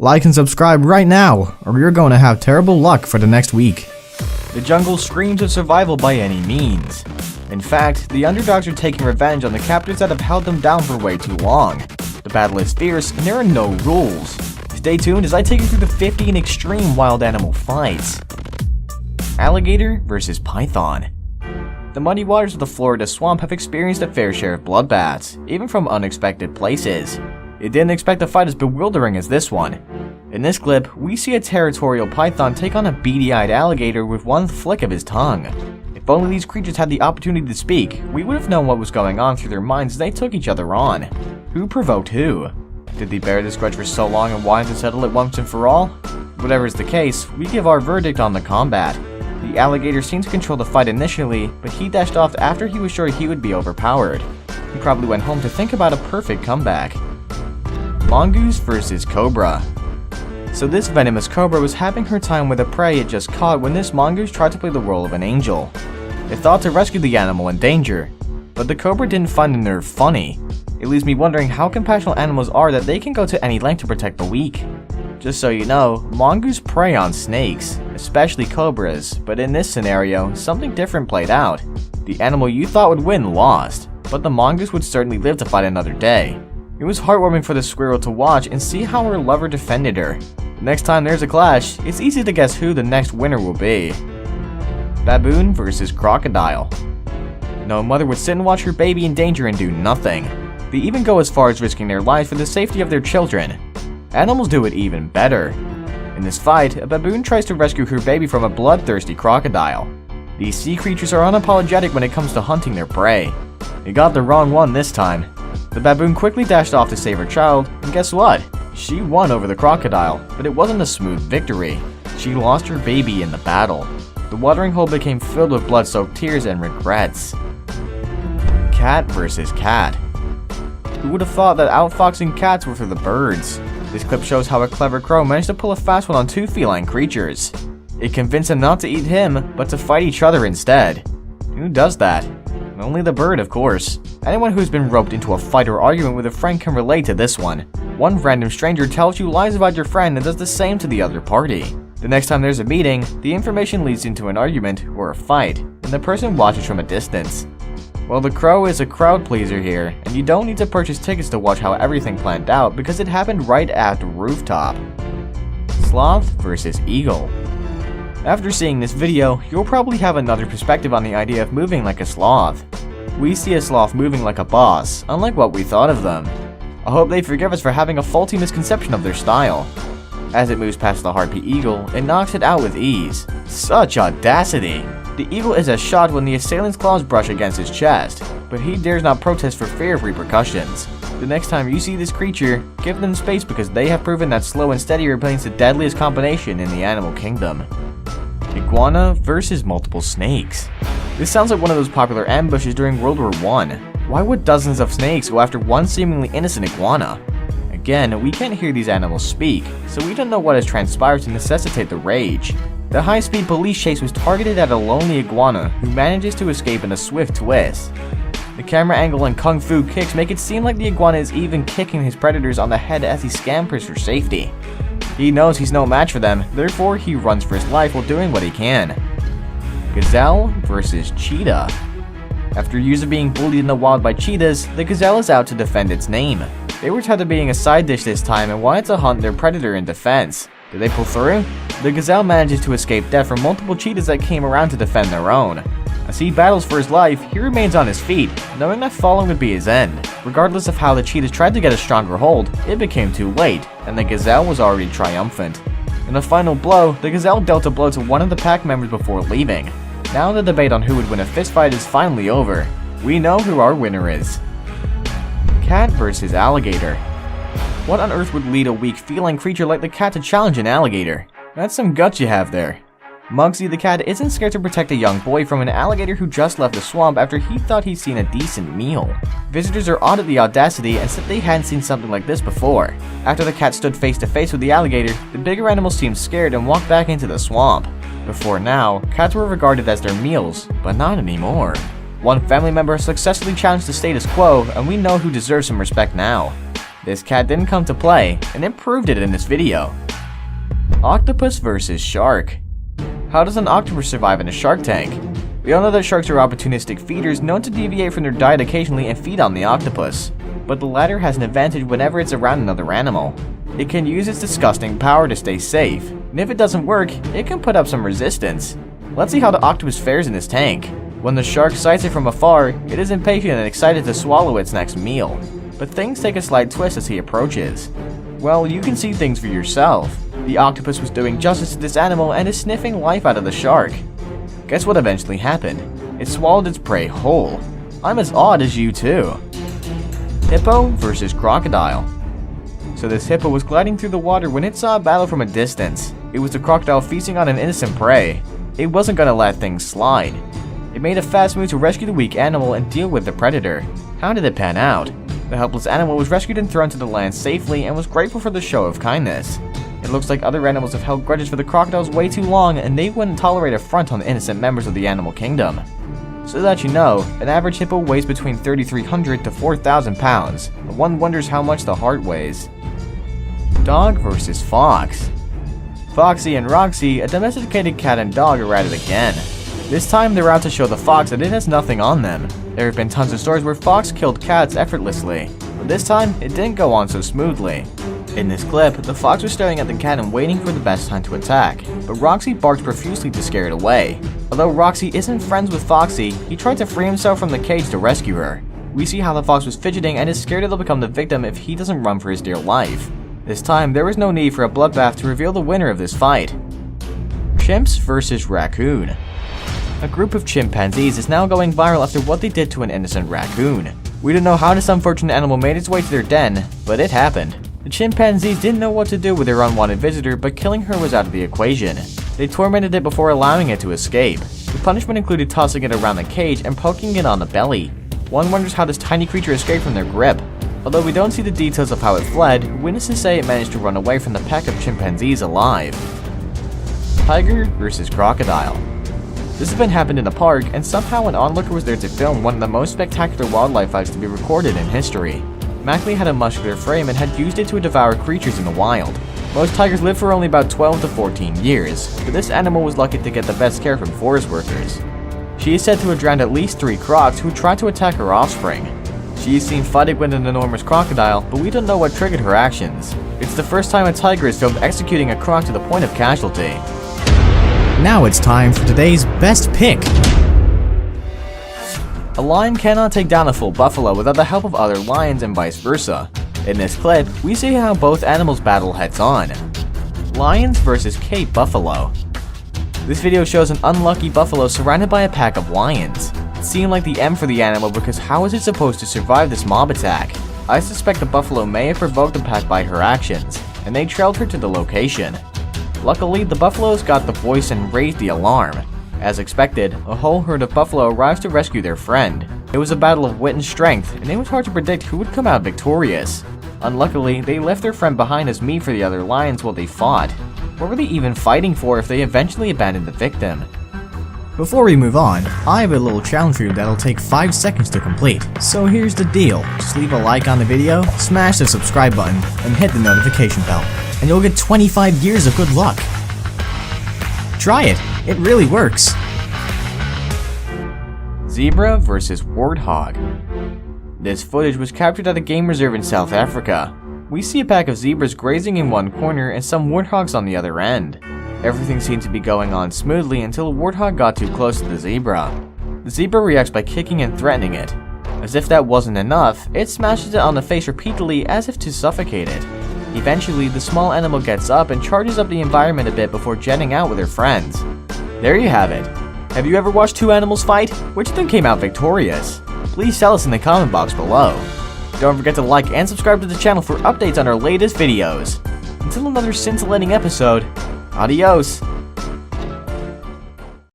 Like and subscribe right now, or you're going to have terrible luck for the next week. The jungle screams of survival by any means. In fact, the underdogs are taking revenge on the captors that have held them down for way too long. The battle is fierce, and there are no rules. Stay tuned as I take you through the 50 extreme wild animal fights. Alligator versus python. The muddy waters of the Florida swamp have experienced a fair share of bloodbaths, even from unexpected places. You didn't expect a fight as bewildering as this one. In this clip, we see a territorial python take on a beady-eyed alligator with one flick of his tongue. If only these creatures had the opportunity to speak, we would have known what was going on through their minds as they took each other on. Who provoked who? Did they bear this grudge for so long and wanted to settle it once and for all? Whatever is the case, we give our verdict on the combat. The alligator seemed to control the fight initially, but he dashed off after he was sure he would be overpowered. He probably went home to think about a perfect comeback. Mongoose versus cobra. So this venomous cobra was having her time with a prey it just caught when this mongoose tried to play the role of an angel. It thought to rescue the animal in danger, but the cobra didn't find the nerve funny. It leaves me wondering how compassionate animals are that they can go to any length to protect the weak. Just so you know, mongoose prey on snakes, especially cobras, but in this scenario, something different played out. The animal you thought would win lost, but the mongoose would certainly live to fight another day. It was heartwarming for the squirrel to watch and see how her lover defended her. Next time there's a clash, it's easy to guess who the next winner will be. Baboon versus crocodile. No mother would sit and watch her baby in danger and do nothing. They even go as far as risking their lives for the safety of their children. Animals do it even better. In this fight, a baboon tries to rescue her baby from a bloodthirsty crocodile. These sea creatures are unapologetic when it comes to hunting their prey. They got the wrong one this time. The baboon quickly dashed off to save her child, and guess what? She won over the crocodile, but it wasn't a smooth victory. She lost her baby in the battle. The watering hole became filled with blood-soaked tears and regrets. Cat versus cat. Who would have thought that outfoxing cats were for the birds? This clip shows how a clever crow managed to pull a fast one on two feline creatures. It convinced them not to eat him, but to fight each other instead. Who does that? Only the bird, of course. Anyone who's been roped into a fight or argument with a friend can relate to this one. One random stranger tells you lies about your friend and does the same to the other party. The next time there's a meeting, the information leads into an argument or a fight, and the person watches from a distance. Well, the crow is a crowd pleaser here, and you don't need to purchase tickets to watch how everything planned out because it happened right at the rooftop. Sloth versus eagle. After seeing this video, you'll probably have another perspective on the idea of moving like a sloth. We see a sloth moving like a boss, unlike what we thought of them. I hope they forgive us for having a faulty misconception of their style. As it moves past the harpy eagle, it knocks it out with ease. Such audacity! The eagle is as shocked when the assailant's claws brush against his chest, but he dares not protest for fear of repercussions. The next time you see this creature, give them space because they have proven that slow and steady remains the deadliest combination in the animal kingdom. Iguana versus multiple snakes. This sounds like one of those popular ambushes during World War I. Why would dozens of snakes go after one seemingly innocent iguana? Again, we can't hear these animals speak, so we don't know what has transpired to necessitate the rage. The high-speed police chase was targeted at a lonely iguana who manages to escape in a swift twist. The camera angle and kung fu kicks make it seem like the iguana is even kicking his predators on the head as he scampers for safety. He knows he's no match for them, therefore he runs for his life while doing what he can. Gazelle versus cheetah. After years of being bullied in the wild by cheetahs, the gazelle is out to defend its name. They were tired of being a side dish this time and wanted to hunt their predator in defense. Did they pull through? The gazelle manages to escape death from multiple cheetahs that came around to defend their own. As he battles for his life, he remains on his feet, knowing that falling would be his end. Regardless of how the cheetahs tried to get a stronger hold, it became too late, and the gazelle was already triumphant. In a final blow, the gazelle dealt a blow to one of the pack members before leaving. Now the debate on who would win a fistfight is finally over. We know who our winner is. Cat versus alligator. What on earth would lead a weak feline creature like the cat to challenge an alligator? That's some guts you have there. Muggsy the cat isn't scared to protect a young boy from an alligator who just left the swamp after he thought he'd seen a decent meal. Visitors are awed at the audacity and said they hadn't seen something like this before. After the cat stood face to face with the alligator, the bigger animal seemed scared and walked back into the swamp. Before now, cats were regarded as their meals, but not anymore. One family member successfully challenged the status quo, and we know who deserves some respect now. This cat didn't come to play, and it proved it in this video. Octopus versus shark. How does an octopus survive in a shark tank? We all know that sharks are opportunistic feeders known to deviate from their diet occasionally and feed on the octopus, but the latter has an advantage whenever it's around another animal. It can use its disgusting power to stay safe, and if it doesn't work, it can put up some resistance. Let's see how the octopus fares in this tank. When the shark sights it from afar, it is impatient and excited to swallow its next meal, but things take a slight twist as he approaches. Well, you can see things for yourself. The octopus was doing justice to this animal and is sniffing life out of the shark. Guess what eventually happened? It swallowed its prey whole. I'm as awed as you too. Hippo versus crocodile. So this hippo was gliding through the water when it saw a battle from a distance. It was the crocodile feasting on an innocent prey. It wasn't gonna let things slide. It made a fast move to rescue the weak animal and deal with the predator. How did it pan out? The helpless animal was rescued and thrown to the land safely and was grateful for the show of kindness. It looks like other animals have held grudges for the crocodiles way too long, and they wouldn't tolerate affront on the innocent members of the animal kingdom. So that you know, an average hippo weighs between 3,300 to 4,000 pounds, and one wonders how much the heart weighs. Dog versus fox. Foxy and Roxy, a domesticated cat and dog, are at it again. This time they're out to show the fox that it has nothing on them. There have been tons of stories where fox killed cats effortlessly, but this time it didn't go on so smoothly. In this clip, the fox was staring at the cat and waiting for the best time to attack, but Roxy barked profusely to scare it away. Although Roxy isn't friends with Foxy, he tried to free himself from the cage to rescue her. We see how the fox was fidgeting and is scared it'll become the victim if he doesn't run for his dear life. This time, there was no need for a bloodbath to reveal the winner of this fight. Chimps versus raccoon. A group of chimpanzees is now going viral after what they did to an innocent raccoon. We don't know how this unfortunate animal made its way to their den, but it happened. The chimpanzees didn't know what to do with their unwanted visitor, but killing her was out of the equation. They tormented it before allowing it to escape. The punishment included tossing it around the cage and poking it on the belly. One wonders how this tiny creature escaped from their grip. Although we don't see the details of how it fled, witnesses say it managed to run away from the pack of chimpanzees alive. Tiger versus crocodile. This event happened in a park, and somehow an onlooker was there to film one of the most spectacular wildlife fights to be recorded in history. Mackley had a muscular frame and had used it to devour creatures in the wild. Most tigers live for only about 12 to 14 years, but this animal was lucky to get the best care from forest workers. She is said to have drowned at least 3 crocs who tried to attack her offspring. She is seen fighting with an enormous crocodile, but we don't know what triggered her actions. It's the first time a tiger is filmed executing a croc to the point of casualty. Now it's time for today's best pick. A lion cannot take down a full buffalo without the help of other lions and vice versa. In this clip, we see how both animals battle heads-on. Lions versus Cape buffalo. This video shows an unlucky buffalo surrounded by a pack of lions. It seemed like the end for the animal because how is it supposed to survive this mob attack? I suspect the buffalo may have provoked the pack by her actions, and they trailed her to the location. Luckily, the buffaloes got the voice and raised the alarm. As expected, a whole herd of buffalo arrives to rescue their friend. It was a battle of wit and strength, and it was hard to predict who would come out victorious. Unluckily, they left their friend behind as meat for the other lions while they fought. What were they even fighting for if they eventually abandoned the victim? Before we move on, I have a little challenge for you that'll take 5 seconds to complete. So here's the deal, just leave a like on the video, smash the subscribe button, and hit the notification bell, and you'll get 25 years of good luck. Try it, it really works. Zebra versus warthog. This footage was captured at a game reserve in South Africa. We see a pack of zebras grazing in one corner and some warthogs on the other end. Everything seemed to be going on smoothly until a warthog got too close to the zebra. The zebra reacts by kicking and threatening it. As if that wasn't enough, it smashes it on the face repeatedly as if to suffocate it. Eventually, the small animal gets up and charges up the environment a bit before jetting out with her friends. There you have it. Have you ever watched 2 animals fight? Which of them came out victorious? Please tell us in the comment box below. Don't forget to like and subscribe to the channel for updates on our latest videos. Until another scintillating episode, adios!